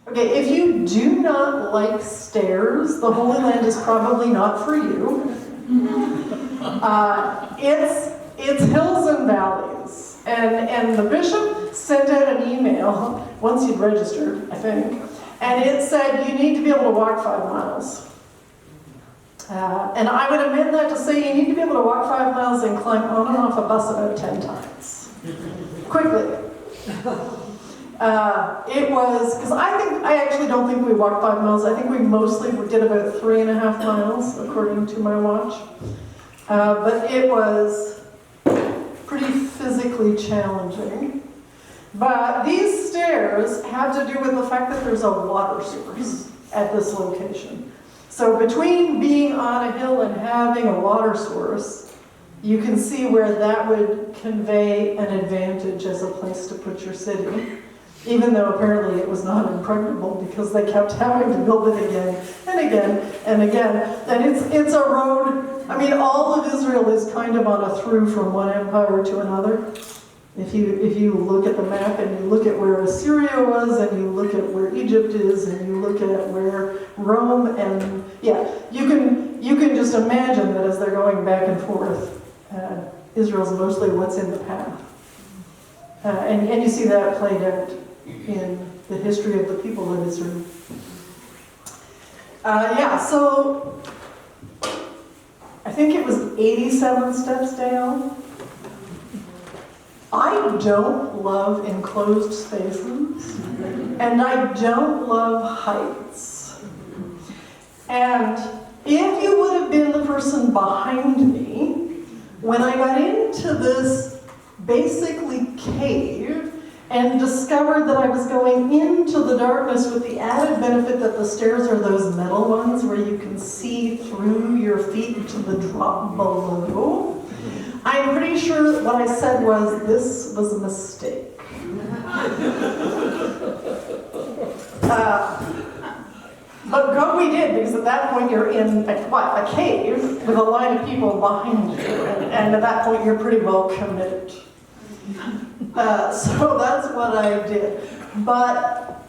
Okay, if you do not like stairs, the Holy Land is probably not for you. It's hills and valleys. And the bishop sent out an email, once you'd registered, I think, and it said you need to be able to walk 5 miles. And I would amend that to say you need to be able to walk 5 miles and climb on and off a bus about 10 times. Quickly. It was, because I actually don't think we walked 5 miles. I think we mostly did about 3.5 miles, according to my watch. But it was pretty physically challenging. But these stairs have to do with the fact that there's a water source at this location. So between being on a hill and having a water source, you can see where that would convey an advantage as a place to put your city. Even though apparently it was not impregnable because they kept having to build it again and again and again. And it's a road, I mean, all of Israel is kind of on a through from one empire to another. If you look at the map and you look at where Assyria was and you look at where Egypt is and you look at where Rome and, yeah, you can just imagine that as they're going back and forth, Israel's mostly what's in the path. And you see that played out in the history of the people of Israel. So I think it was 87 steps down. I don't love enclosed spaces, and I don't love heights. And if you would have been the person behind me, when I got into this basically cave and discovered that I was going into the darkness with the added benefit that the stairs are those metal ones where you can see through your feet to the drop below, I'm pretty sure that what I said was, this was a mistake. But go we did, because at that point you're in a cave with a line of people behind you, and at that point you're pretty well committed. So that's what I did. But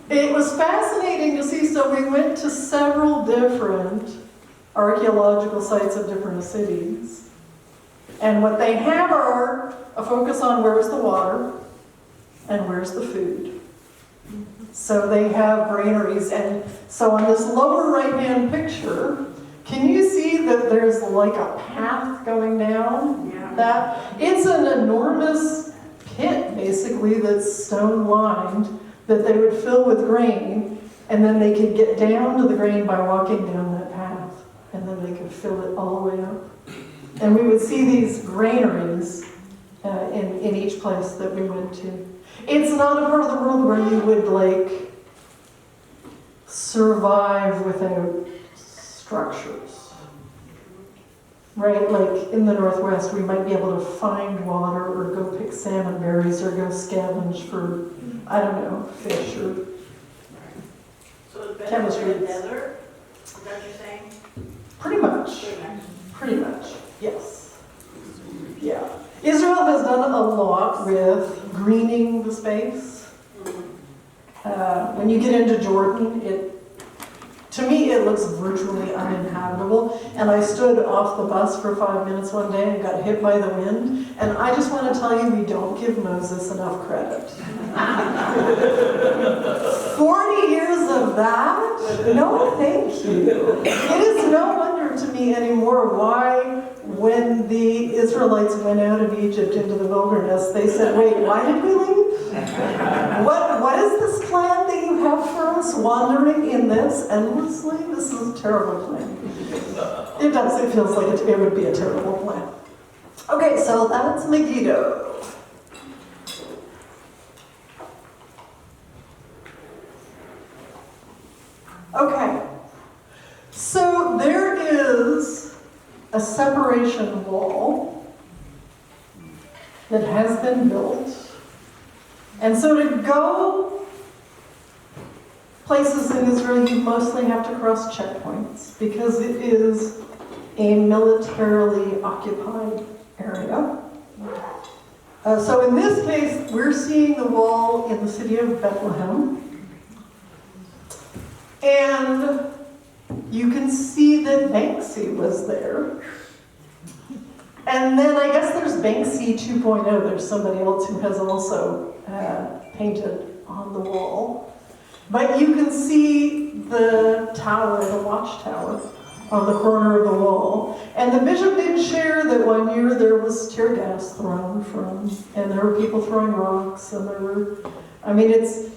it was fascinating to see, so we went to several different archaeological sites of different cities. And what they have are a focus on where's the water and where's the food. So they have granaries. And so on this lower right-hand picture, can you see that there's like a path going down? Yeah. It's an enormous pit, basically, that's stone-lined, that they would fill with grain, and then they could get down to the grain by walking down that path, and then they could fill it all the way up. And we would see these granaries in each place that we went to. It's not a part of the world where you would, like, survive without structures. Right? Like, in the Northwest, we might be able to find water or go pick salmon berries or go scavenge for, I don't know, fish or so it's better chemistry. in the desert? Is that what you're saying? Pretty much. Pretty much. Yes. Yeah. Israel has done a lot with greening the space. When you get into Jordan, to me it looks virtually uninhabitable. And I stood off the bus for 5 minutes one day and got hit by the wind. And I just want to tell you, we don't give Moses enough credit. 40 years of that? No, thank you. It is no wonder to me anymore why, when the Israelites went out of Egypt into the wilderness, they said, wait, why did we leave? What is this plan that you have for us, wandering in this endlessly? This is a terrible plan. It does, it feels like it would be a terrible plan. Okay, so that's Megiddo. Okay, so there is a separation wall that has been built. And so to go places in Israel, you mostly have to cross checkpoints because it is a militarily occupied area. So in this case, we're seeing the wall in the city of Bethlehem. And you can see that Banksy was there. And then I guess there's Banksy 2.0. There's somebody else who has also painted on the wall. But you can see the tower, the watchtower, on the corner of the wall. And the bishop did share that one year there was tear gas thrown from, and there were people throwing rocks, and there were, I mean, it's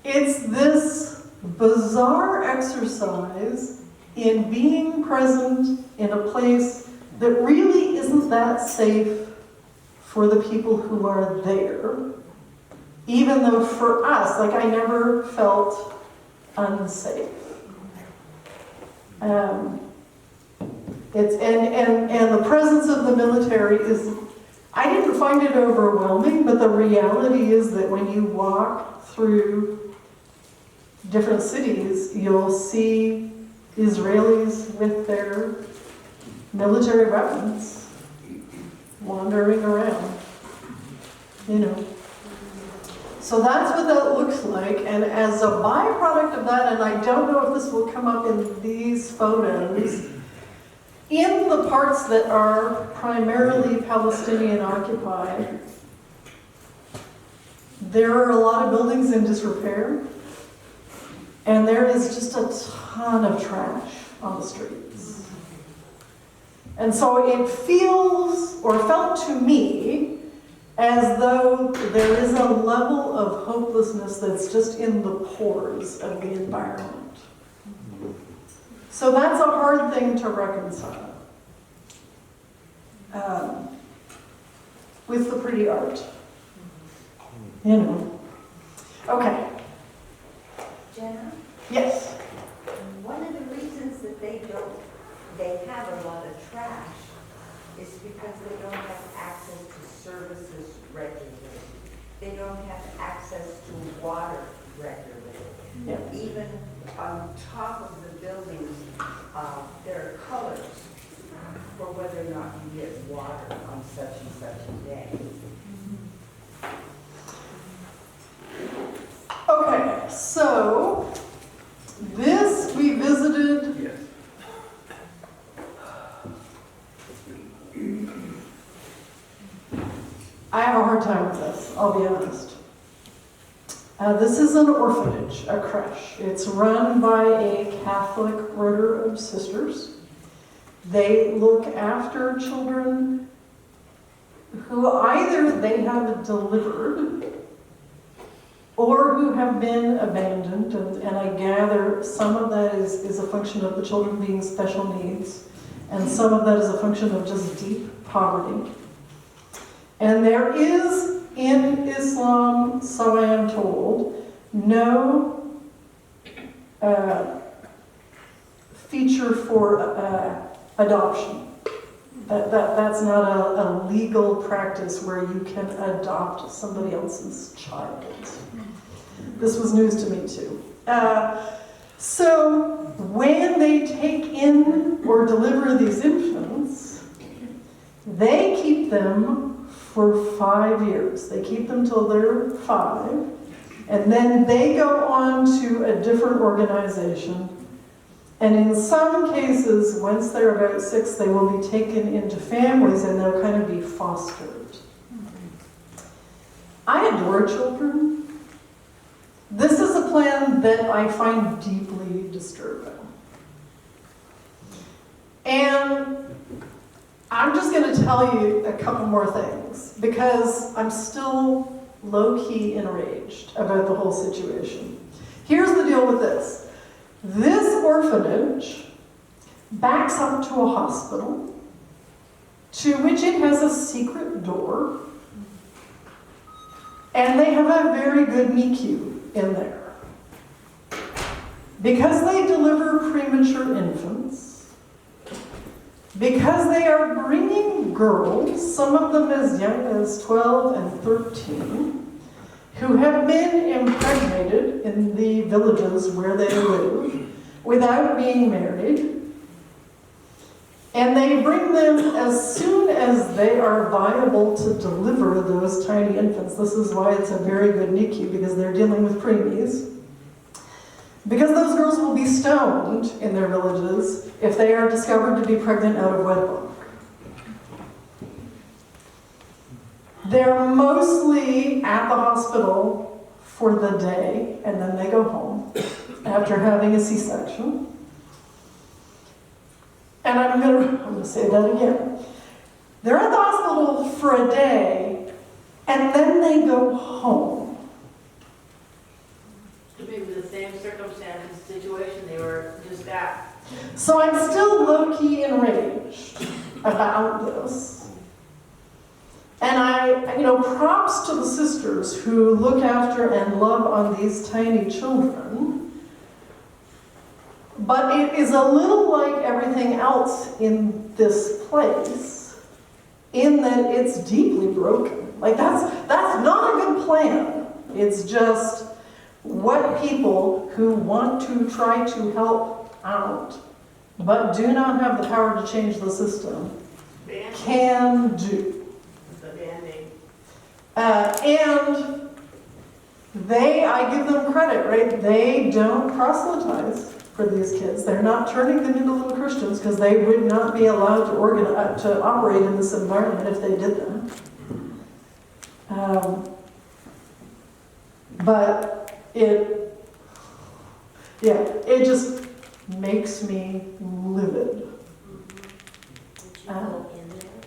this bizarre exercise in being present in a place that really isn't that safe for the people who are there, even though for us, like, I never felt unsafe. And the presence of the military is, I didn't find it overwhelming, but the reality is that when you walk through different cities, you'll see Israelis with their military weapons wandering around, you know. So that's what that looks like, and as a byproduct of that, and I don't know if this will come up in these photos, in the parts that are primarily Palestinian occupied, there are a lot of buildings in disrepair, and there is just a ton of trash on the streets. And so it feels, or felt to me, as though there is a level of hopelessness that's just in the pores of the environment. So that's a hard thing to reconcile with the pretty art, you know. Okay. Janna, Yes. one of the reasons that they have a lot of trash is because they don't have access to services regularly. They don't have access to water regularly. Yeah. Even on top of the buildings, there are colors for whether or not you get water on such and such a day. Okay, so this we visited. Yes. I have a hard time with this, I'll be honest. This is an orphanage, a creche. It's run by a Catholic order of sisters. They look after children who either they have delivered or who have been abandoned, and I gather some of that is a function of the children being special needs, and some of that is a function of just deep poverty. And there is, in Islam, so I am told, no feature for adoption. That's not a legal practice where you can adopt somebody else's child. This was news to me too. So when they take in or deliver these infants, they keep them for 5 years. They keep them till they're 5, and then they go on to a different organization. And in some cases, once they're about 6, they will be taken into families and they'll kind of be fostered. I adore children. This is a plan that I find deeply disturbing. And I'm just going to tell you a couple more things because I'm still low-key enraged about the whole situation. Here's the deal with this. This orphanage backs up to a hospital to which it has a secret door, and they have a very good NICU in there. Because they deliver premature infants, because they are bringing girls, some of them as young as 12 and 13, who have been impregnated in the villages where they live without being married. And they bring them as soon as they are viable to deliver those tiny infants. This is why it's a very good NICU, because they're dealing with preemies. Because those girls will be stoned in their villages if they are discovered to be pregnant out of wedlock. They're mostly at the hospital for the day, and then they go home after having a C-section. And I'm gonna say that again. They're at the hospital for a day, and then they go home. Maybe the same circumstances, situation they were just at. So I'm still low-key enraged about this. And props to the sisters who look after and love on these tiny children. But it is a little like everything else in this place, in that it's deeply broken. Like that's not a good plan. It's just what people who want to try to help out, but do not have the power to change the system, can do. The Band-Aid. And I give them credit, right? They don't proselytize for these kids. They're not turning them into little Christians because they would not be allowed to operate in this environment if they did that. But it just makes me livid. Did you go in there?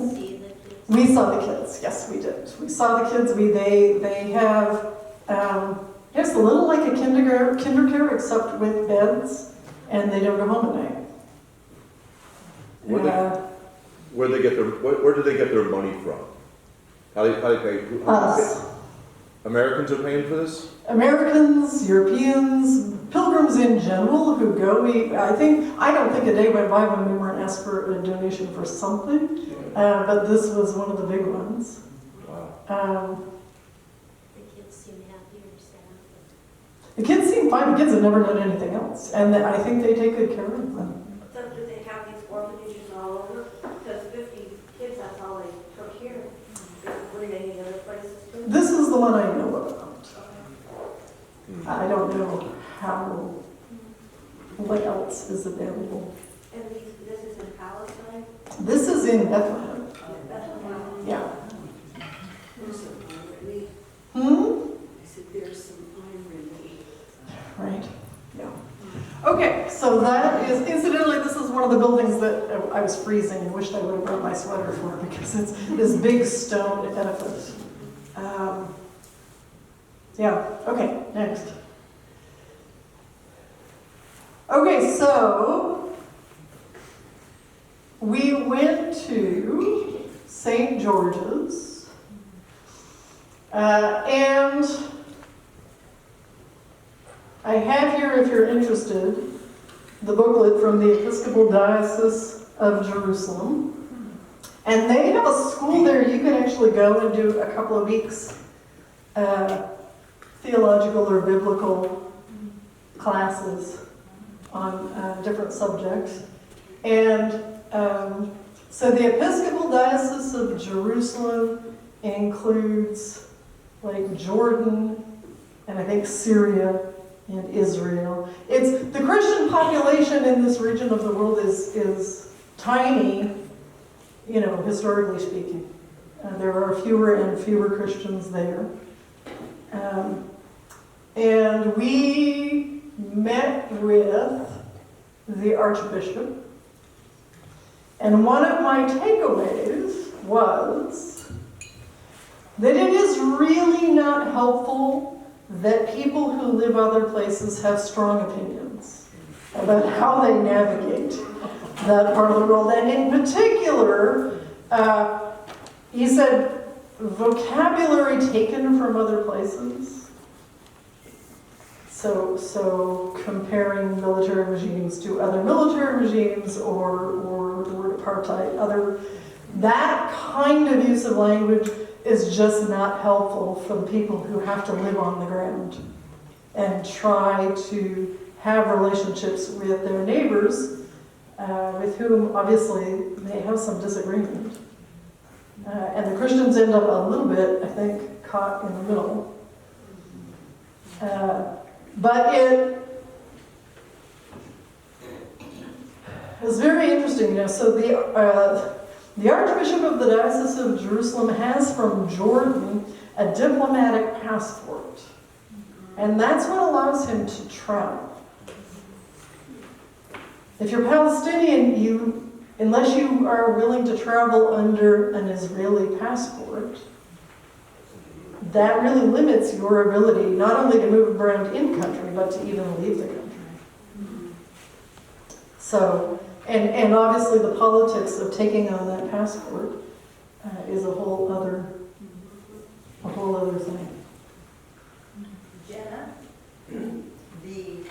See the kids? We saw the kids, yes, we did. We saw the kids. They have it's a little like a kinder care except with beds, and they don't go home at night. Where do they get their money from? How do they pay? Us. Americans are paying for this? Americans, Europeans, pilgrims in general who go. I don't think a day went by when we weren't asked for a donation for something, but this was one of the big ones. Wow. The kids seem happy or sad? The kids seem fine. The kids have never done anything else, and I think they take good care of them. So do they have these orphanages all over? Because 50 kids, that's all they took here. They're putting any other places too? This is the one I know about. I don't know what else is available. And this is in Palestine? This is in Bethlehem. Bethlehem. Yeah. There's some irony. I said, there's some irony. Right. Yeah. Okay, so that is, incidentally, this is one of the buildings that I was freezing and wished I would have brought my sweater for because it's this big stone edifice. Yeah, okay, next. Okay, so we went to St. George's, and I have here, if you're interested, the booklet from the Episcopal Diocese of Jerusalem. And they have a school there you can actually go and do a couple of weeks theological or biblical classes on different subjects. And so the Episcopal Diocese of Jerusalem includes like Jordan and I think Syria and Israel. It's the Christian population in this region of the world is tiny, historically speaking. There are fewer and fewer Christians there. And we met with the Archbishop, and one of my takeaways was that it is really not helpful that people who live other places have strong opinions about how they navigate that part of the world. And in particular, he said, vocabulary taken from other places. So comparing military regimes to other military regimes or the word apartheid, that kind of use of language is just not helpful for the people who have to live on the ground and try to have relationships with their neighbors, with whom obviously they have some disagreement. And the Christians end up a little bit, I think, caught in the middle. But it is very interesting, so the Archbishop of the Diocese of Jerusalem has from Jordan a diplomatic passport. And that's what allows him to travel. If you're Palestinian, unless you are willing to travel under an Israeli passport, that really limits your ability not only to move around in country, but to even leave the country. So, and obviously the politics of taking on that passport is a whole other thing. Janna, the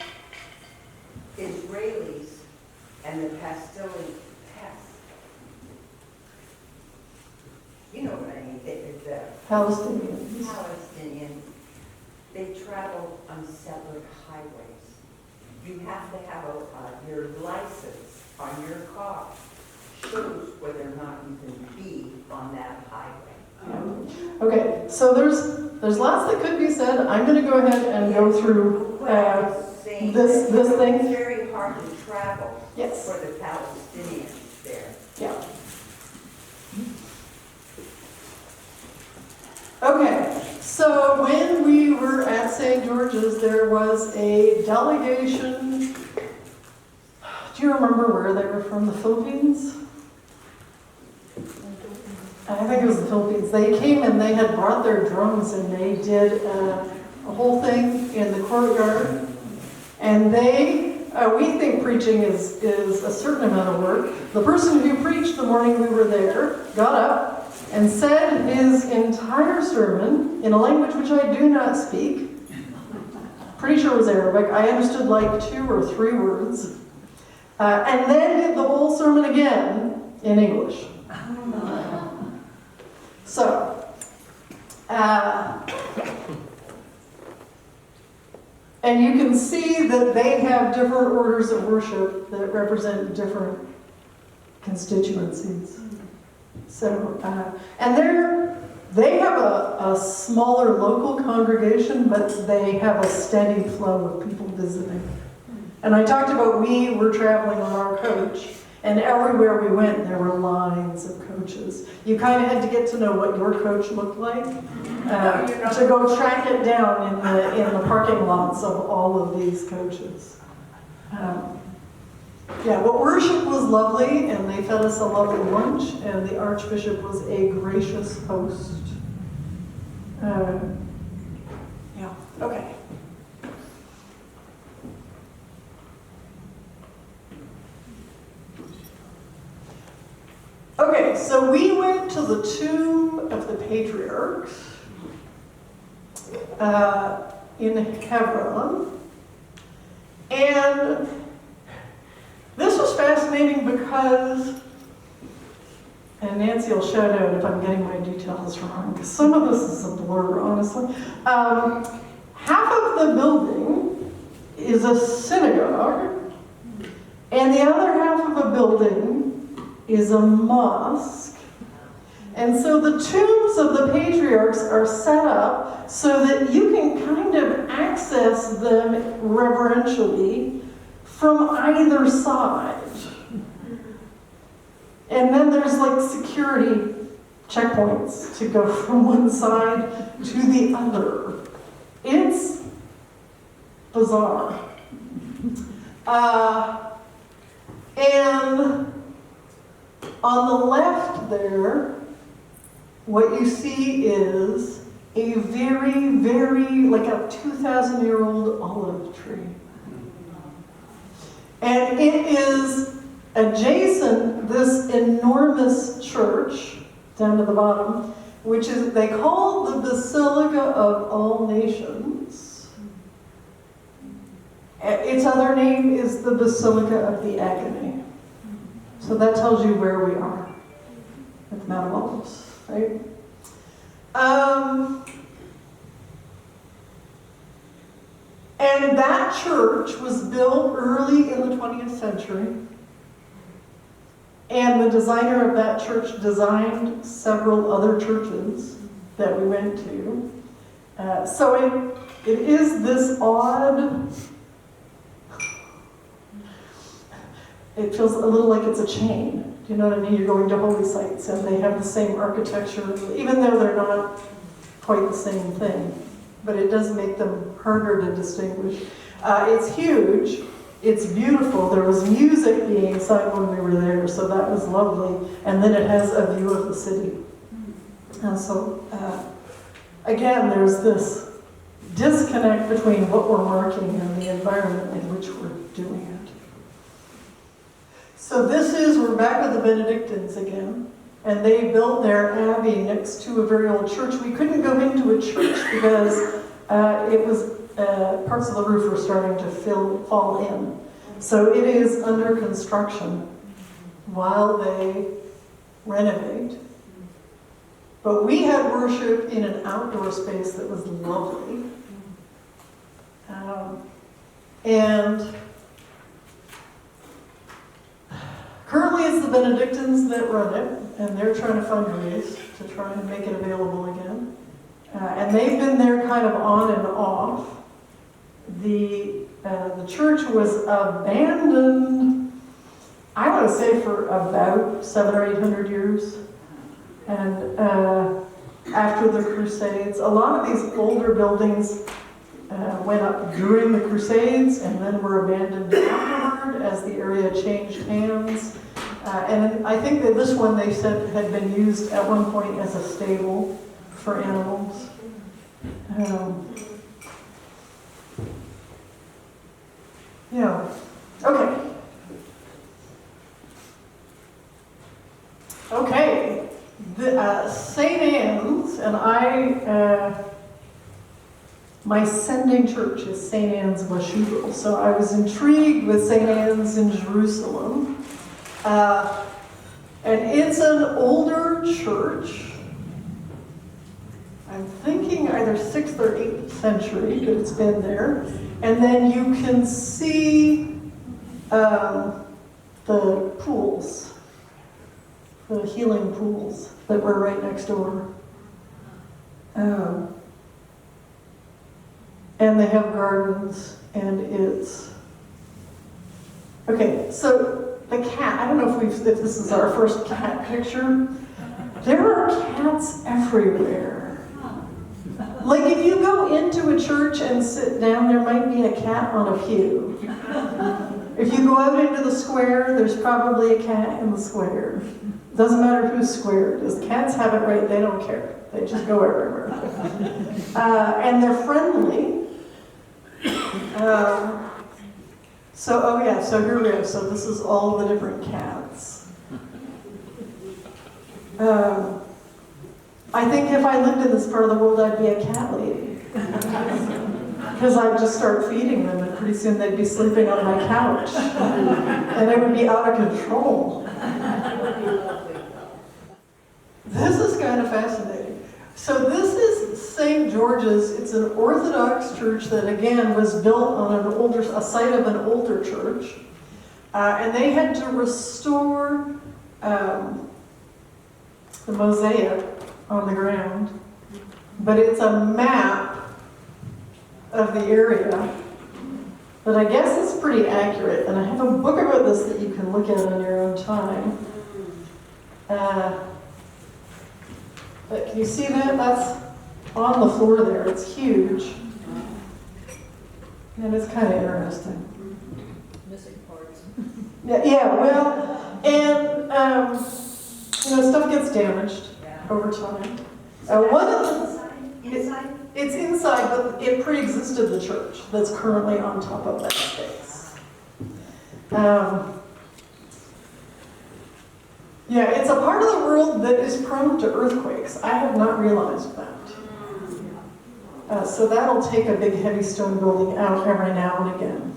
Israelis and the you know what I mean, the Palestinians. Palestinians, they travel on separate highways. You have to have your license on your car shows whether or not you can be on that highway. Okay, so there's lots that could be said. I'm going to go ahead and go through What I was saying, this thing. It's very hard to travel Yes. for the Palestinians there. Yeah. Okay, so when we were at St. George's, there was a delegation. Do you remember where they were from? The Philippines? I think it was the Philippines. They came and they had brought their drums and they did a whole thing in the courtyard. And we think preaching is a certain amount of work. The person who preached the morning we were there got up and said his entire sermon in a language which I do not speak. Pretty sure it was Arabic. I understood like 2 or 3 words. And then did the whole sermon again in English. So, and you can see that they have different orders of worship that represent different constituencies. So, and they have a smaller local congregation, but they have a steady flow of people visiting. And I talked about we were traveling on our coach, and everywhere we went, there were lines of coaches. You kind of had to get to know what your coach looked like to go track it down in the parking lots of all of these coaches. Yeah, well, worship was lovely, and they fed us a lovely lunch, and the Archbishop was a gracious host. Yeah, okay. Okay, so we went to the tomb of the patriarchs in Hebron, and this was fascinating because, and Nancy will shout out if I'm getting my details wrong, because some of this is a blur, honestly. Half of the building is a synagogue, and the other half of a building is a mosque. And so the tombs of the patriarchs are set up so that you can kind of access them reverentially from either side. And then there's like security checkpoints to go from one side to the other. It's bizarre. And on the left there, what you see is a very, very, like a 2,000-year-old olive tree. And it is adjacent this enormous church down to the bottom, which is, they call the Basilica of All Nations. Its other name is the Basilica of the Agony. So that tells you where we are at the Mount of Olives, right? And that church was built early in the 20th century. And the designer of that church designed several other churches that we went to. So it is this odd it feels a little like it's a chain. Do you know what I mean? You're going to holy sites and they have the same architecture, even though they're not quite the same thing. But it does make them harder to distinguish. It's huge. It's beautiful. There was music being sung when we were there, so that was lovely. And then it has a view of the city. And so, again, there's this disconnect between what we're marking and the environment in which we're doing it. So we're back with the Benedictines again, and they built their abbey next to a very old church. We couldn't go into a church because it was, parts of the roof were starting to fall in. So it is under construction while they renovate. But we had worship in an outdoor space that was lovely. And currently it's the Benedictines that run it, and they're trying to fundraise to try and make it available again. And they've been there kind of on and off. The church was abandoned, I want to say, for about 700 or 800 years. And after the Crusades, a lot of these older buildings went up during the Crusades and then were abandoned afterward as the area changed hands. And I think that this one, they said, had been used at one point as a stable for animals. Yeah. Okay. Okay. The St. Anne's, and my sending church is St. Anne's Cathedral. So I was intrigued with St. Anne's in Jerusalem. And it's an older church. I'm thinking either 6th or 8th century, but it's been there. And then you can see the pools, the healing pools that were right next door. And they have gardens, and it's... Okay, so the cat, I don't know if this is our first cat picture. There are cats everywhere. Like if you go into a church and sit down, there might be a cat on a pew. If you go out into the square, there's probably a cat in the square. Doesn't matter whose square it is. Cats have it right, they don't care. They just go everywhere. And they're friendly. So here we go. So this is all the different cats. I think if I lived in this part of the world, I'd be a cat lady. Because I'd just start feeding them, and pretty soon they'd be sleeping on my couch. And it would be out of control. This is kind of fascinating. So this is St. George's. It's an Orthodox church that, again, was built on a site of an older church. And they had to restore the mosaic on the ground. But it's a map of the area that I guess is pretty accurate. And I have a book about this that you can look at on your own time. But can you see that? That's on the floor there. It's huge. And it's kind of interesting. Missing parts. Yeah, well, and, stuff gets damaged over time. One of the... Inside? It's inside, but it pre-existed the church that's currently on top of that space. Yeah, it's a part of the world that is prone to earthquakes. I have not realized that. So that'll take a big heavy stone building out every now and again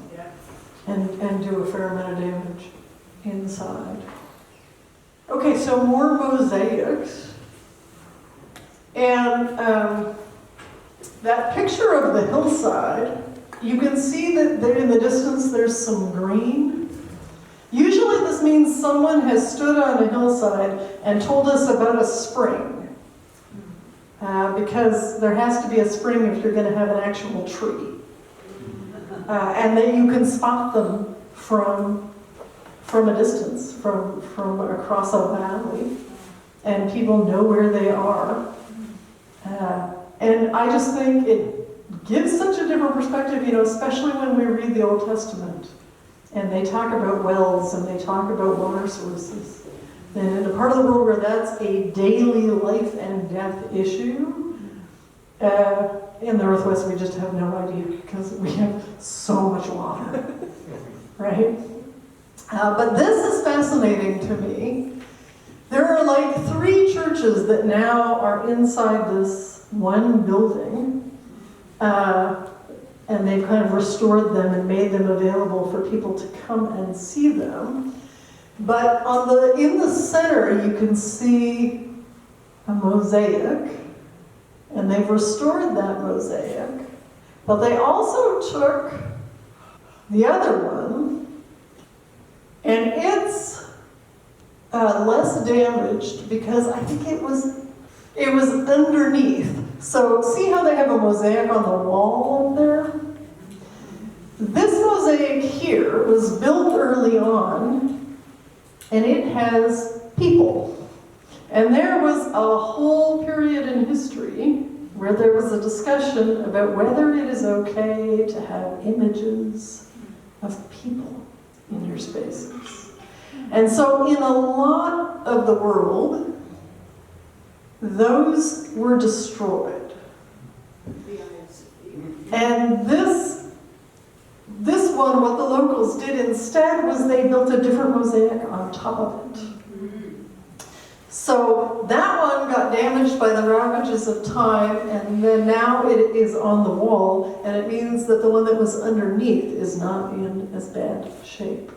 and do a fair amount of damage inside. Okay, so more mosaics. And that picture of the hillside, you can see that there in the distance there's some green. Usually this means someone has stood on a hillside and told us about a spring. Because there has to be a spring if you're going to have an actual tree. And then you can spot them from from a distance, from across a valley, and people know where they are. And I just think it gives such a different perspective, especially when we read the Old Testament, and they talk about wells, and they talk about water sources. And in a part of the world where that's a daily life and death issue, in the Northwest we just have no idea because we have so much water, right? But this is fascinating to me. There are like 3 churches that now are inside this one building, and they've kind of restored them and made them available for people to come and see them. But in the center you can see a mosaic, and they've restored that mosaic. But they also took the other one, and it's less damaged because I think it was underneath. So see how they have a mosaic on the wall up there? This mosaic here was built early on, and it has people. And there was a whole period in history where there was a discussion about whether it is okay to have images of people in your spaces. And so in a lot of the world, those were destroyed. And this one, what the locals did instead was they built a different mosaic on top of it. So that one got damaged by the ravages of time, and then now it is on the wall, and it means that the one that was underneath is not in as bad shape.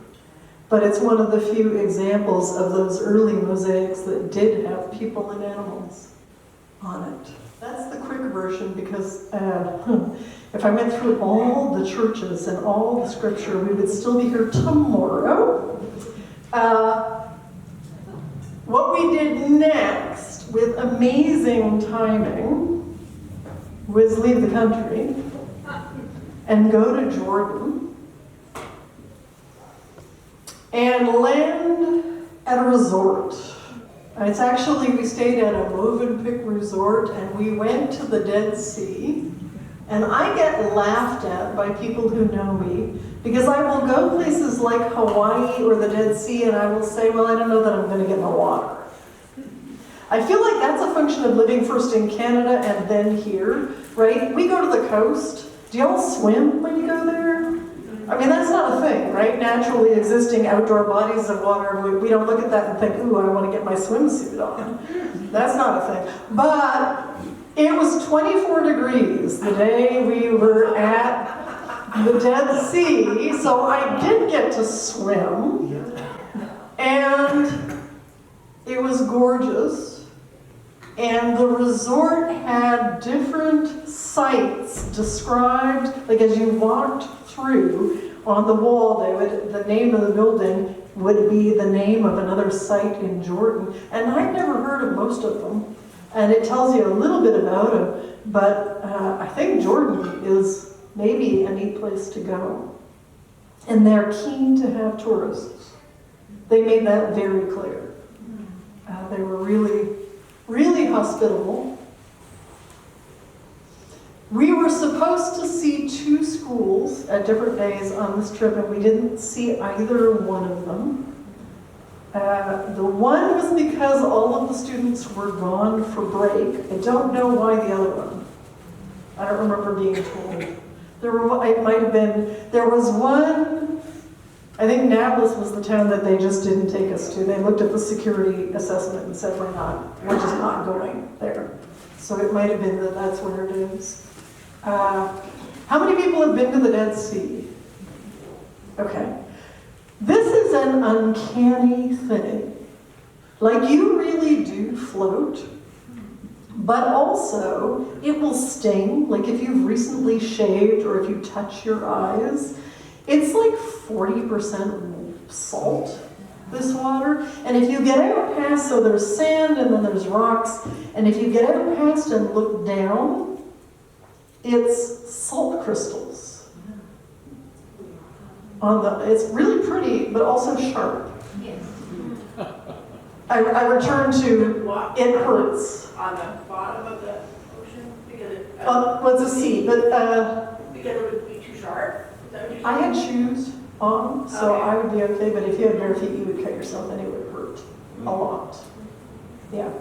But it's one of the few examples of those early mosaics that did have people and animals on it. That's the quick version because if I went through all the churches and all the scripture, we would still be here tomorrow. What we did next, with amazing timing, was leave the country and go to Jordan and land at a resort. It's actually, we stayed at a Movenpick resort, and we went to the Dead Sea. And I get laughed at by people who know me because I will go places like Hawaii or the Dead Sea and I will say, well, I don't know that I'm going to get in the water. I feel like that's a function of living first in Canada and then here, right? We go to the coast. Do y'all swim when you go there? I mean, that's not a thing, right? Naturally existing outdoor bodies of water, we don't look at that and think, ooh, I want to get my swimsuit on. That's not a thing. But it was 24 degrees the day we were at the Dead Sea, so I did get to swim, and it was gorgeous, and the resort had different sites described, like as you walked through, on the wall, the name of the building would be the name of another site in Jordan, and I'd never heard of most of them. And it tells you a little bit about them, but I think Jordan is maybe a neat place to go. And they're keen to have tourists. They made that very clear. They were really, really hospitable. We were supposed to see 2 schools at different days on this trip, and we didn't see either one of them. The one was because all of the students were gone for break. I don't know why the other one. I don't remember being told. There was one, I think Nablus was the town that they just didn't take us to. They looked at the security assessment and said, we're just not going there. So it might have been that that's where it is. How many people have been to the Dead Sea? Okay. This is an uncanny thing. Like, you really do float, but also it will sting. Like if you've recently shaved or if you touch your eyes, it's like 40% salt, this water. And if you get out past, so there's sand and then there's rocks, and if you get out past and look down, it's salt crystals. it's really pretty, but also sharp. Yes. I return to, Walk it hurts. on the bottom of the ocean because it, What's a C, but because it would be too sharp. Is that what you're I saying? had shoes on, so Okay. I would be okay, but if you had bare feet, you would cut yourself and it would hurt a lot. Yeah.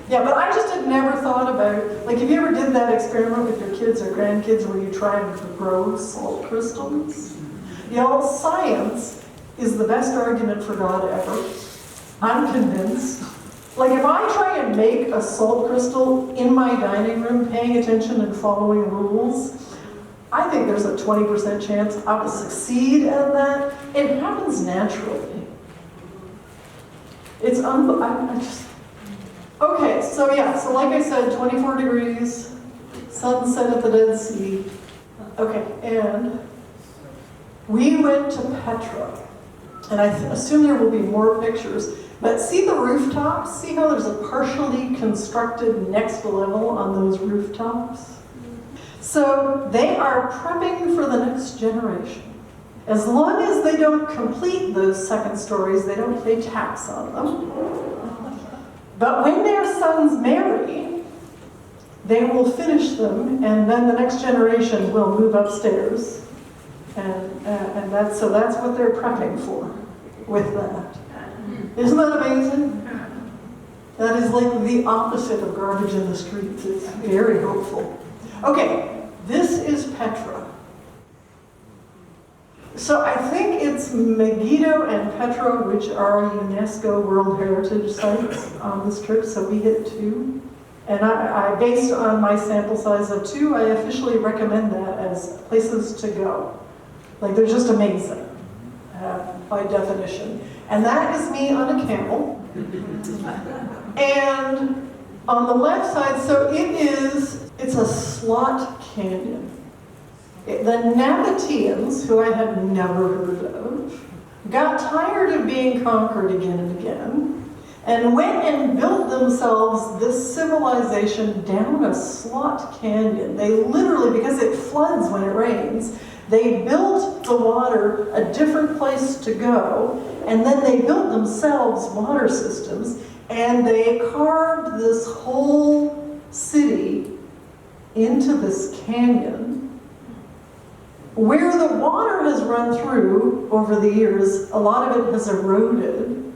Yeah, but I just had never thought about, like, if you ever did that experiment with your kids or grandkids where you try and grow salt crystals? You know, science is the best argument for God ever. I'm convinced. Like, if I try and make a salt crystal in my dining room, paying attention and following rules, I think there's a 20% chance I will succeed at that. It happens naturally. It's I just... Okay, so yeah, so like I said, 24 degrees, sunset at the Dead Sea. Okay, and we went to Petra. And I assume there will be more pictures. But see the rooftops? See how there's a partially constructed next level on those rooftops? So they are prepping for the next generation. As long as they don't complete those second stories, they don't pay tax on them. But when their sons marry, they will finish them, and then the next generation will move upstairs. And that's what they're prepping for with that. Isn't that amazing? That is like the opposite of garbage in the streets. It's very hopeful. Okay, this is Petra. So I think it's Megiddo and Petra, which are UNESCO World Heritage Sites on this trip, so we hit 2. And I based on my sample size of 2, I officially recommend that as places to go. Like, they're just amazing, by definition. And that is me on a camel. And on the left side, so it's a slot canyon. The Nabateans, who I had never heard of, got tired of being conquered again and again, and went and built themselves this civilization down a slot canyon. They literally, because it floods when it rains, they built the water a different place to go, and then they built themselves water systems, and they carved this whole city into this canyon, where the water has run through over the years. A lot of it has eroded,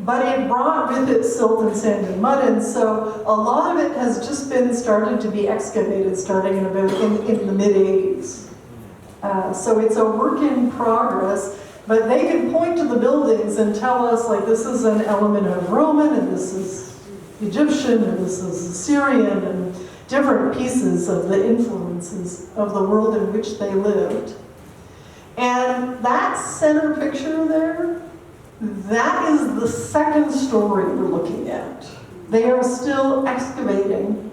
but it brought with it silt and sand and mud, and so a lot of it has just been started to be excavated starting in the mid-80s. So it's a work in progress, but they can point to the buildings and tell us, like, this is an element of Roman, and this is Egyptian, and this is Assyrian, and different pieces of the influences of the world in which they lived. And that center picture there, that is the second story we're looking at. They are still excavating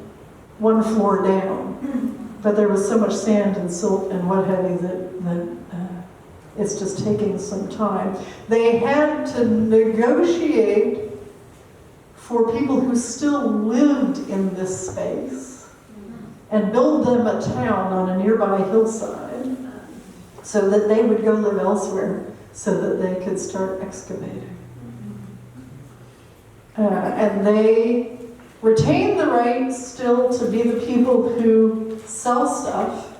one floor down, but there was so much sand and silt and what have you that it's just taking some time. They had to negotiate for people who still lived in this space and build them a town on a nearby hillside so that they would go live elsewhere so that they could start excavating. And they retain the right still to be the people who sell stuff,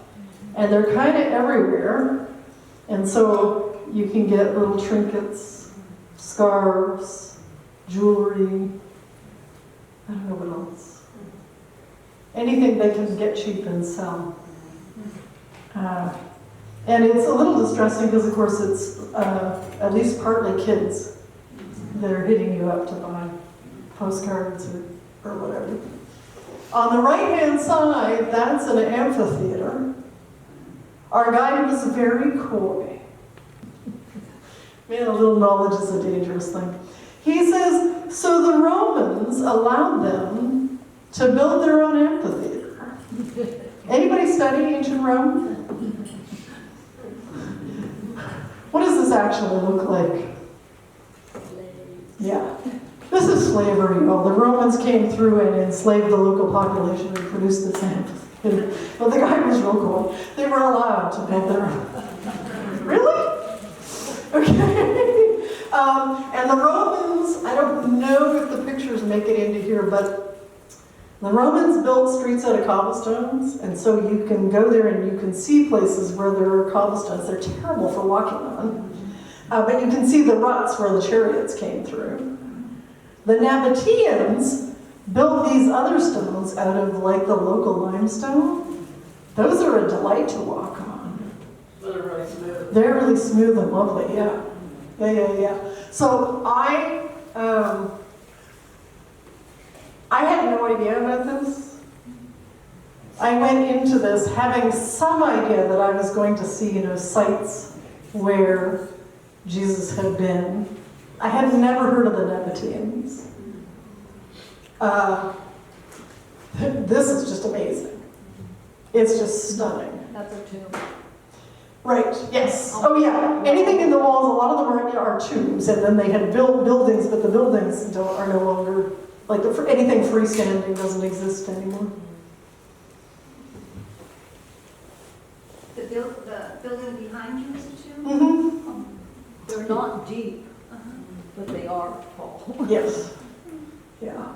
and they're kind of everywhere. And so you can get little trinkets, scarves, jewelry, I don't know what else. Anything they can get cheap and sell. And it's a little distressing because, of course, it's at least partly kids that are hitting you up to buy postcards or whatever. On the right-hand side, that's an amphitheater. Our guide was very coy. Man, a little knowledge is a dangerous thing. He says, so the Romans allowed them to build their own amphitheater. Anybody study ancient Rome? What does this actually look like? Yeah. This is slavery. Well, the Romans came through and enslaved the local population and produced this amphitheater. Well, the guy was real cool. They were allowed to build their own. Really? but the Romans built streets out of cobblestones, and so you can go there and you can see places where there are cobblestones. They're terrible for walking on, but you can see the ruts where the chariots came through. The Nabateans built these other stones out of like the local limestone. Those are a delight to walk on. They're really smooth. They're really smooth and lovely, yeah. Yeah. So I had no idea about this. I went into this having some idea that I was going to see, sites where Jesus had been. I had never heard of the Nabateans. This is just amazing. It's just stunning. That's a tomb. Right, yes. Oh yeah, anything in the walls, a lot of them are tombs, and then they had built buildings, but the buildings are no longer, like anything freestanding doesn't exist anymore. The building behind you is a tomb? Mm-hmm. They're not deep, but they are tall. Yes. Yeah.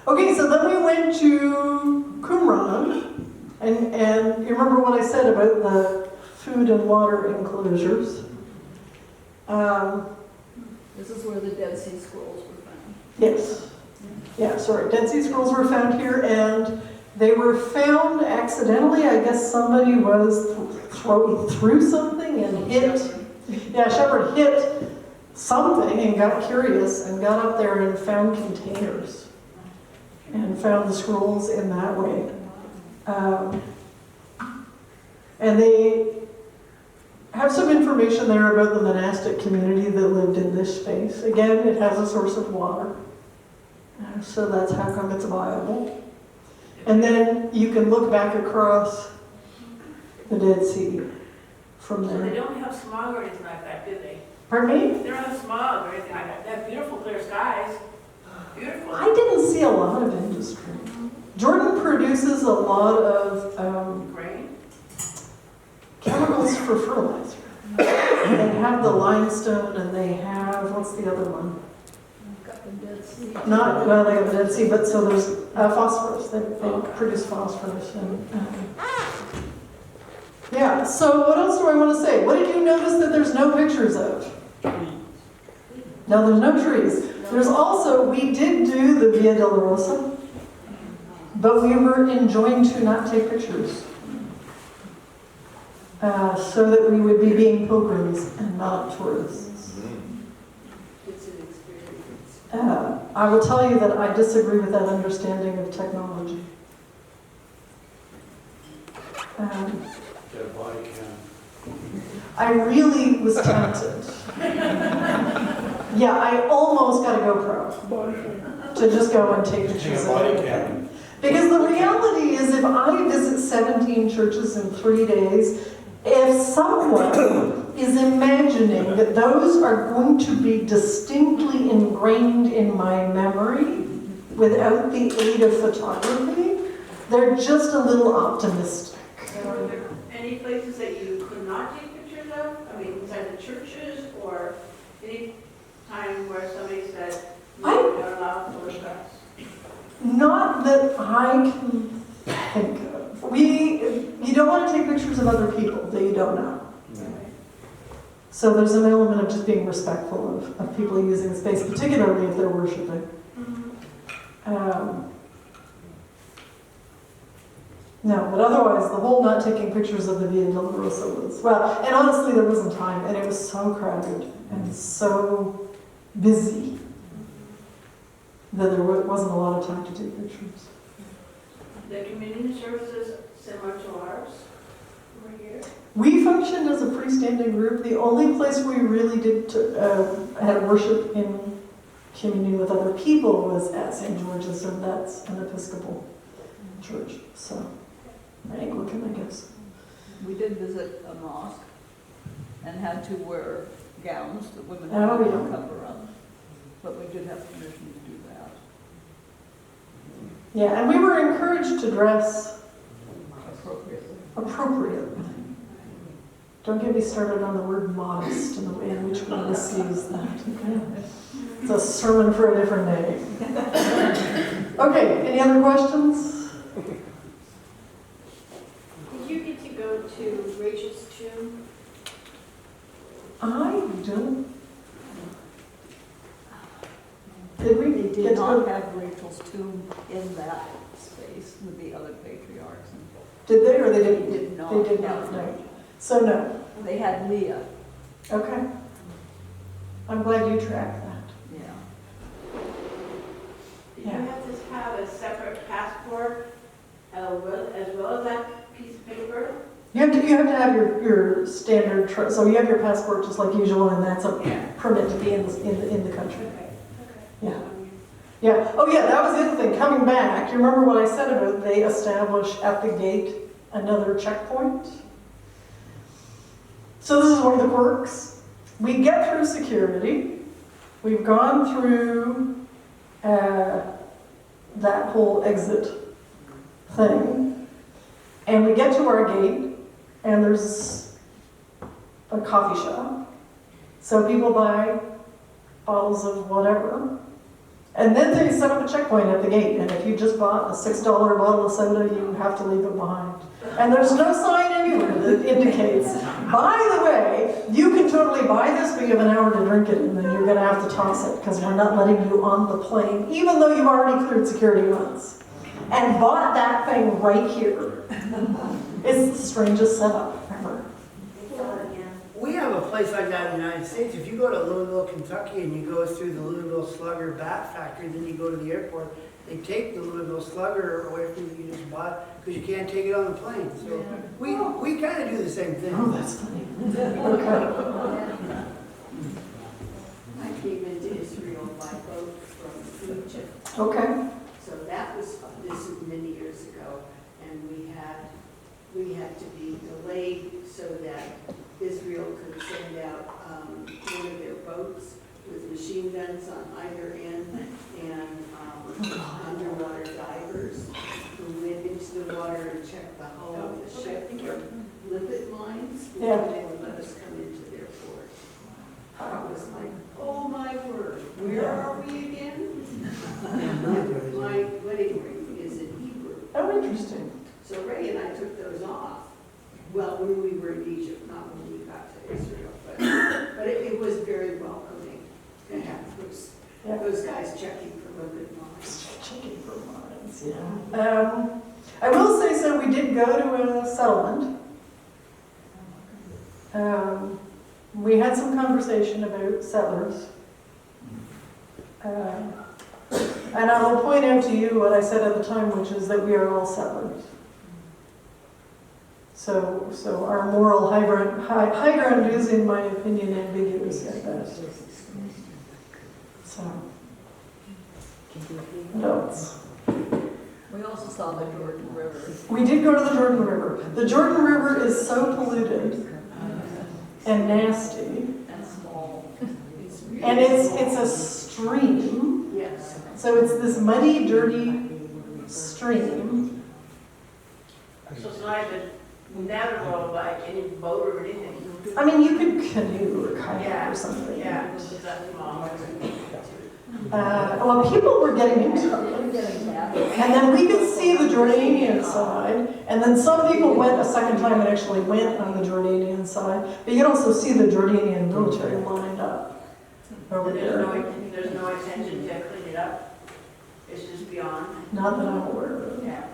Okay, so then we went to Qumran, and you remember what I said about the food and water enclosures? This is where the Dead Sea Scrolls were found. Yes. Yeah, sorry. Dead Sea Scrolls were found here, and they were found accidentally. I guess somebody was threw something and hit. Yeah, Shepherd hit something and got curious and got up there and found containers and found the scrolls in that way. And they have some information there about the monastic community that lived in this space. Again, it has a source of water. So that's how come it's viable. And then you can look back across the Dead Sea from So they there. don't have smog or anything like that, do they? Pardon me? They don't have smog or anything like that. They have beautiful clear skies. Beautiful. I didn't see a lot of industry. Jordan produces a lot of Grain. chemicals for fertilizer. They have the limestone and they have, what's the other one? Got the Dead Sea. Not, well, they have the Dead Sea, but so there's phosphorus. They produce phosphorus. And, yeah, so what else do I want to say? What did you notice that there's no pictures of? No, there's no trees. There's also, we did do the Via Dolorosa, but we were enjoined to not take pictures. So that we would be being pilgrims and not tourists. It's an experience. I will tell you that I disagree with that understanding of technology. Get a body cam. I really was tempted. Yeah, I almost got a GoPro to just go and take pictures of body everything. Because the reality is, if I visit 17 churches in 3 days, if someone is imagining that those are going to be distinctly ingrained in my memory without the aid of photography, they're just a little optimistic. So are there any places that you could not take pictures of? I mean, inside the churches or any time where somebody said, no, you're not allowed photographs? Not that I can think of. You don't want to take pictures of other people that you don't know. So there's an element of just being respectful of people using the space, particularly if they're worshiping. No, but otherwise, the whole not taking pictures of the Via Dolorosa was, well, and honestly, there wasn't time, and it was so crowded and so busy that there wasn't a lot of time to take pictures. The community services similar to ours over here? We functioned as a freestanding group. The only place we really did had worship in communion with other people was at St. George's, and that's an Episcopal church, so Anglican, I guess. We did visit a mosque and had to wear gowns that women Oh, had to yeah. cover up. But we did have permission to do that. Yeah, and we were encouraged to dress Appropriately. appropriately Don't get me started on the word modest and the way in which we misuse that. Okay? It's a sermon for a different day. Okay, any other questions? Did you get to go to Rachel's tomb? I don't. Did we? They get did to not go- have Rachel's tomb in that space with the other patriarchs. Did they or they didn't? They did not. They did not, no. So no. They had Leah, Okay. I'm glad you tracked that. yeah. Did you have to have a separate passport as well as that piece of paper? You have to have your standard, so you have your passport just like usual, and that's a Yeah. permit to be in the country. Okay. Yeah. Yeah. Oh yeah, that was the other thing. Coming back, you remember what I said about they establish at the gate another checkpoint? So this is one of the quirks. We get through security. We've gone through that whole exit thing. And we get to our gate, and there's a coffee shop. So people buy bottles of whatever. And then they set up a checkpoint at the gate, and if you just bought a $6 bottle of soda, you have to leave it behind. And there's no sign anywhere that indicates, by the way, you can totally buy this, but you have an hour to drink it, and then you're gonna have to toss it, because we're not letting you on the plane, even though you've already cleared security once. And bought that thing right here. It's the strangest setup ever. We have a place like that in the United States. If you go to Louisville, Kentucky, and you go through the Louisville Slugger bat factory, then you go to the airport, they take the Louisville Slugger away from you, you just bought, because you can't take it on the plane. So we kind of do the same thing. Oh, that's funny. Okay. I came into Israel by boat from Egypt, Okay. so that was, this is many years ago, and we had to be delayed so that Israel could send out one of their boats with machine guns on either end and underwater divers who went into the water and checked the hull of the ship for lipid lines before they would let us come into their port. I was like, oh my word, where are we again? My wedding ring is in Hebrew. Oh, interesting. So Ray and I took those off. Well, when we were in Egypt, not when we got to Israel, but it was very welcoming to have those guys checking for lipid lines. Checking for lines, yeah. I will say, so we did go to a settlement. We had some conversation about settlers. And I will point out to you what I said at the time, which is that we are all settlers. So our moral high ground is, in my opinion, ambiguous at best. So, what else? We also saw the Jordan River. We did go to the Jordan River. The Jordan River is so polluted and nasty, And small. and it's a stream. Yes. So it's this muddy, dirty stream. So it's not even navigable by any boat or anything. I mean, you could canoe or kayak or something. Yeah, it's just that small. Well, people were getting into it. And then we could see the Jordanian side, and then some people went a second time and actually went on the Jordanian side, but you could also see the Jordanian military lined up over there. There's no intention to clean it up. It's just beyond. Not that I'm aware of. Yeah.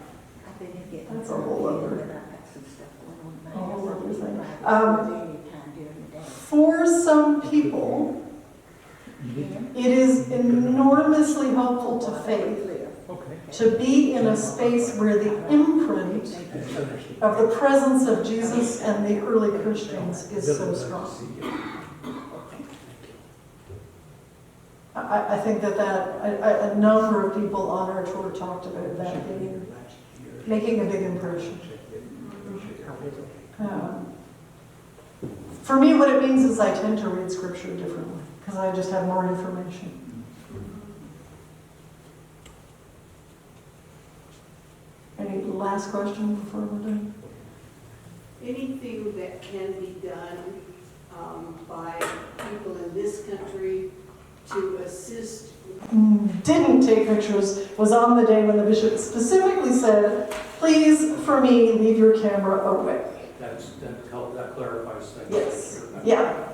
That's a whole other thing. For some people, it is enormously helpful to faith to be in a space where the imprint of the presence of Jesus and the early Christians is so strong. I think that a number of people on our tour talked about that making a big impression. For me, what it means is I tend to read scripture differently, because I just have more information. Any last question before we're done? Any anything that can be done by people in this country to assist? Didn't take pictures was on the day when the bishop specifically said, please, for me, leave your camera away. That clarifies things. Yes. Sure. Yeah.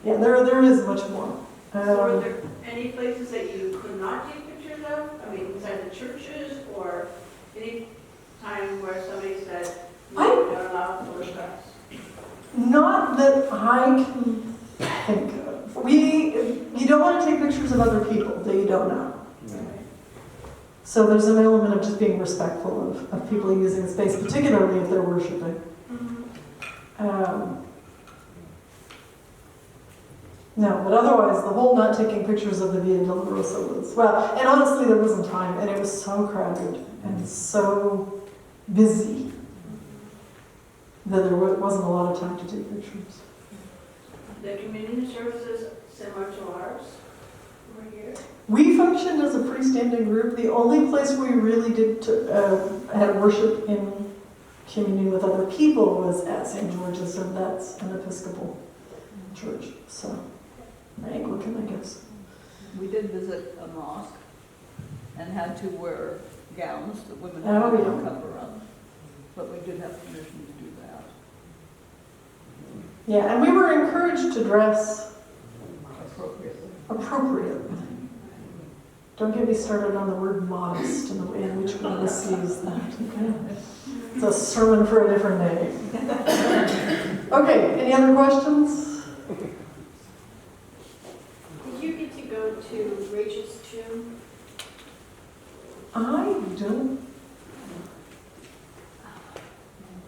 Yeah, there is much more. So were there any places that you could not take pictures of? I mean, inside the churches or any time where somebody said, no, you're not allowed photographs? Not that I can think of. You don't want to take pictures of other people that you don't know. So there's an element of just being respectful of people using the space, particularly if they're worshiping. No, but otherwise, the whole not taking pictures of the Via Dolorosa was, well, and honestly, there wasn't time, and it was so crowded and so busy that there wasn't a lot of time to take pictures. The community services similar to ours over here? We functioned as a freestanding group. The only place we really did had worship in communion with other people was at St. George's, and that's an Episcopal church, so Anglican, I guess. We did visit a mosque and had to wear gowns that women Oh, had to yeah. cover up. But we did have permission to do that. Yeah, and we were encouraged to dress Appropriately. Don't get me started on the word modest and the way in which we misuse that. Okay? It's a sermon for a different day. Okay, any other questions? Did you get to go to Rachel's tomb? I don't.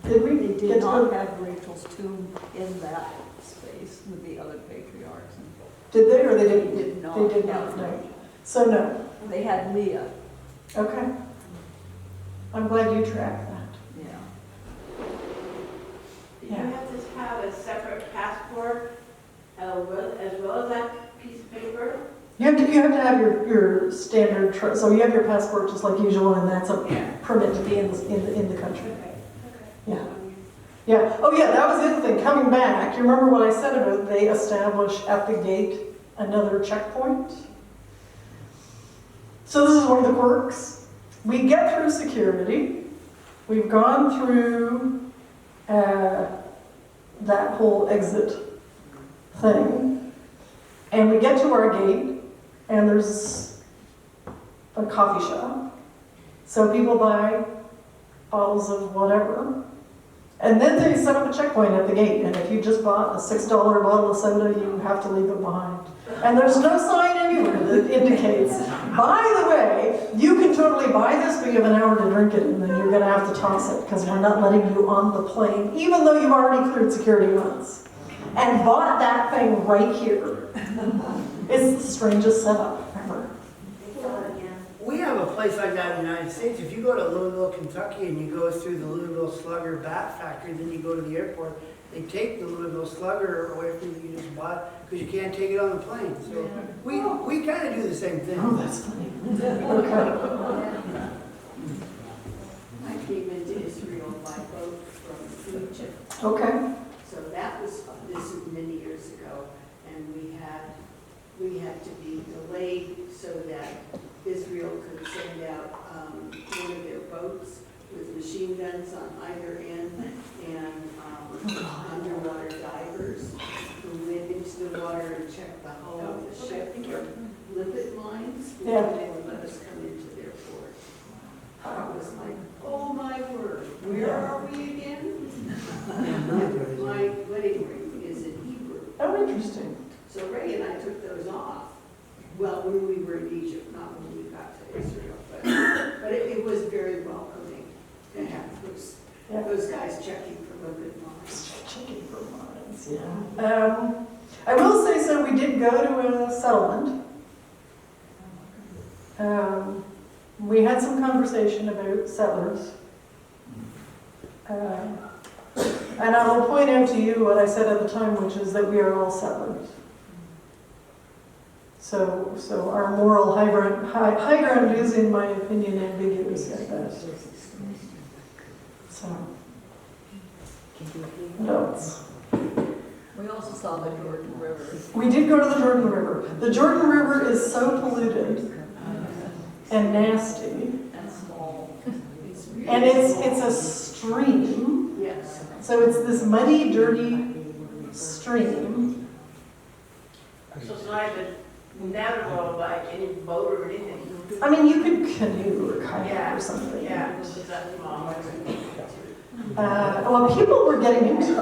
Did we They get did to not go? have Rachel's tomb in that space with the other patriarchs. And Did they or they didn't? they did not. They did not, have no. Rachel. So no. They had Leah. Okay. I'm glad you tracked that. Yeah. Did you have to have a separate passport as well as that piece of paper? You have to have your standard, so you have your passport just like usual, and that's a permit to be in the country. Yeah. Yeah. Oh yeah, that was the other thing. Coming back, you remember what I said about they establish at the gate another checkpoint? So this is one of the quirks. We get through security. We've gone through that whole exit thing. And we get to our gate, and there's a coffee shop. So people buy bottles of whatever. And then they set up a checkpoint at the gate, and if you just bought a $6 bottle of soda, you have to leave it behind. And there's no sign anywhere that indicates, by the way, you can totally buy this, but you have an hour to drink it, and then you're gonna have to toss it, because we're not letting you on the plane, even though you've already cleared security once. And bought that thing right here. It's the strangest setup ever. We have a place like that in the United States. If you go to Louisville, Kentucky, and you go through the Louisville Slugger Bat Factory, then you go to the airport, they take the Louisville Slugger away from you just bought, because you can't take it on the plane. So we kind of do the same thing. Oh, that's funny. I came into Israel by boat from Egypt. Okay. So that was, this is many years ago, and we had to be delayed so that Israel could send out one of their boats with machine guns on either end and underwater divers who went into the water and checked the hull of the ship for lipid lines before they would let us come into their port. I was like, oh my word, where are we again? My wedding ring is in Hebrew. Oh, interesting. So Ray and I took those off. Well, when we were in Egypt, not when we got to Israel, but it was very welcoming to have those guys checking for lipid lines. Checking for lines, yeah. I will say, so we did go to a settlement. We had some conversation about settlers. And I will point out to you what I said at the time, which is that we are all settlers. So our moral high ground is, in my opinion, ambiguous at best. So, notes. We also saw the Jordan River. We did go to the Jordan River. The Jordan River is so polluted and nasty. And small. And it's a stream. Yes. So it's this muddy, dirty stream. So it's not even navigable by any boat or anything. I mean, you could canoe or kayak Yeah, or something. Yeah, it's just that small. Well, people were getting into it.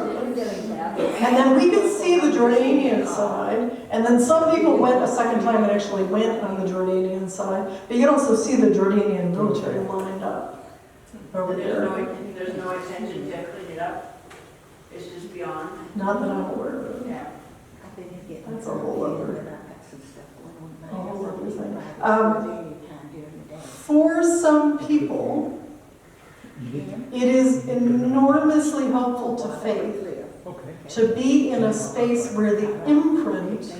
And then we could see the Jordanian side. And then some people went a second time and actually went on the Jordanian side. But you can also see the Jordanian military lined up over there. There's no intention to clean it up. It's just beyond. Not that I'm aware of. Yeah. That's a whole other thing. For some people, it is enormously helpful to faith to be in a space where the imprint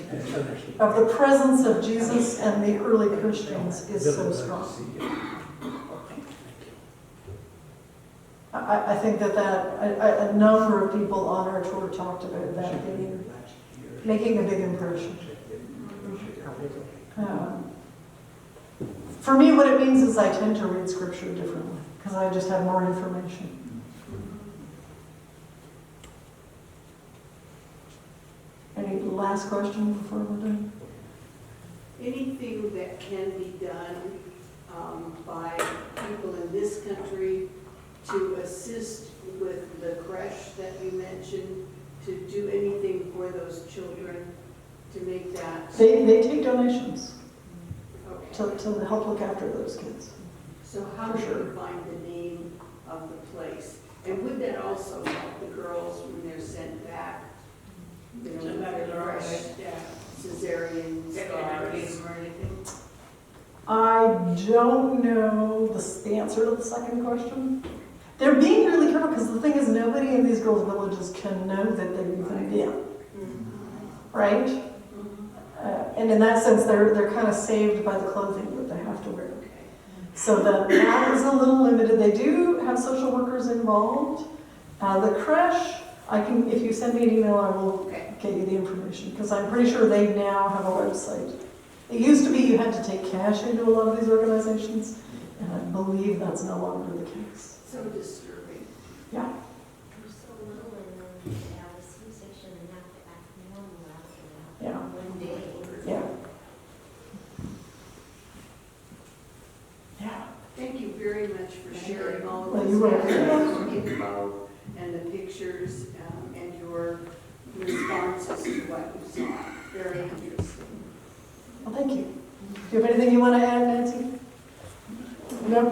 of the presence of Jesus and the early Christians is so strong. I think that a number of people on our tour talked about that being, making a big impression. For me, what it means is I tend to read scripture differently, because I just have more information. Any last question before we're done? Anything that can be done by people in this country to assist with the creche that you mentioned, to do anything for those children, to make that? They take donations Okay. to help look after those kids. So how For do sure. you find the name of the place? And would that also help the girls when they're sent back? You know, with their fresh cesarean scars? Or anything. I don't know the answer to the second question. They're being really careful, because the thing is, nobody in these girls' villages can know that they've even been, right? And in that sense, they're kind of saved by the clothing that they have to wear. So that is a little limited. They do have social workers involved. The creche, if you send me an email, I will get you the information, because I'm pretty sure they now have a website. It used to be you had to take cash into a lot of these organizations, and I believe that's no longer the case. So disturbing. Yeah. You're so little and then they have a C-section and have to act normal after that. Yeah. One day. Yeah. Yeah. Thank you very much for sharing all Well, of you're welcome. this info and the pictures and your responses to what you saw. Very interesting. Well, thank you. Do you have anything you want to add, Nancy? No?